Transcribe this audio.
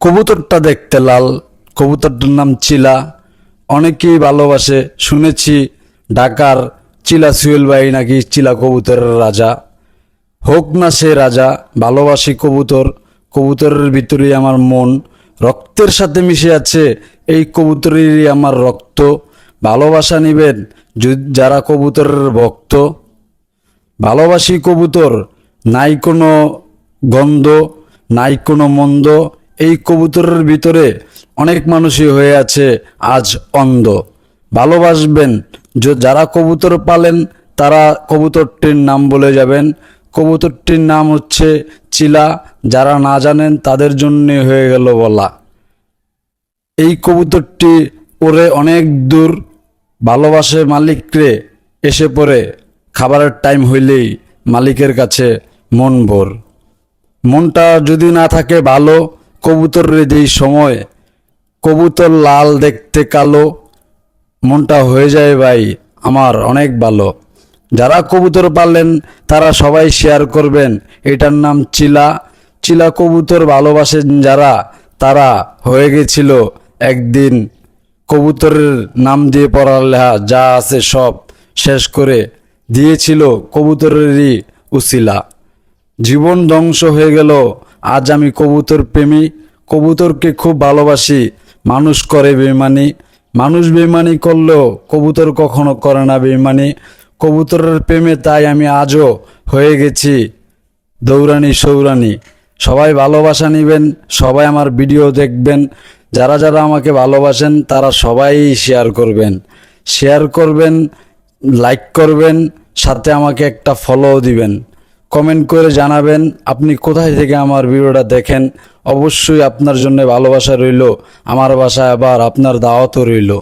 কবুতরটা দেখতে লাল, কবুতরটার নাম চিলা। অনেকেই ভালোবাসে, শুনেছি ঢাকার চিলা সুয়েল ভাই নাকি চিলা কবুতরের রাজা। হোক না সে রাজা, ভালোবাসি কবুতর। কবুতরের ভিতরেই আমার মন, রক্তের সাথে মিশে আছে এই কবুতরেরই আমার রক্ত। ভালোবাসা নিবেন যারা কবুতরের ভক্ত। ভালোবাসি কবুতর, নাই কোনো গন্ধ, নাই কোনো মন্দ। এই কবুতরের ভিতরে অনেক মানুষই হয়ে আছে আজ অন্ধ। ভালোবাসবেন যারা কবুতর পালেন, তারা কবুতরটির নাম বলে যাবেন। কবুতরটির নাম হচ্ছে চিলা। যারা না জানেন তাদের জন্য হয়ে গেল বলা। এই কবুতরটি ওরে অনেক দূর, ভালোবাসে মালিকরে। এসে পড়ে খাবারের টাইম হইলেই মালিকের কাছে মন ভোর। মনটা যদি না থাকে ভালো, কবুতরের যেই সময় কবুতর লাল দেখতে কালো, মনটা হয়ে যায় ভাই আমার অনেক ভালো। যারা কবুতর পাললেন তারা সবাই শেয়ার করবেন। এটার নাম চিলা। চিলা কবুতর ভালোবাসেন যারা, তারা হয়ে গেছিল একদিন কবুতরের নাম দিয়ে পড়ালেখা যা আছে সব শেষ করে দিয়েছিল কবুতরেরই উসিলা। জীবন ধ্বংস হয়ে গেল, আজ আমি কবুতর প্রেমী। কবুতরকে খুব ভালোবাসি, মানুষ করে বেইমানি। মানুষ বেইমানি করলেও কবুতর কখনো করে না বেইমানি। কবুতরের প্রেমে তাই আমি আজও হয়ে গেছি দৌড়ানি সৌরানি। সবাই ভালোবাসা নিবেন, সবাই আমার ভিডিও দেখবেন। যারা যারা আমাকে ভালোবাসেন তারা সবাই শেয়ার করবেন, লাইক করবেন, সাথে আমাকে একটা ফলো দিবেন। কমেন্ট করে জানাবেন আপনি কোথায় থেকে আমার ভিডিওটা দেখেন। অবশ্যই আপনার জন্য ভালোবাসা রইল, আমার বাসায় আবার আপনার দাওয়াতও রইল।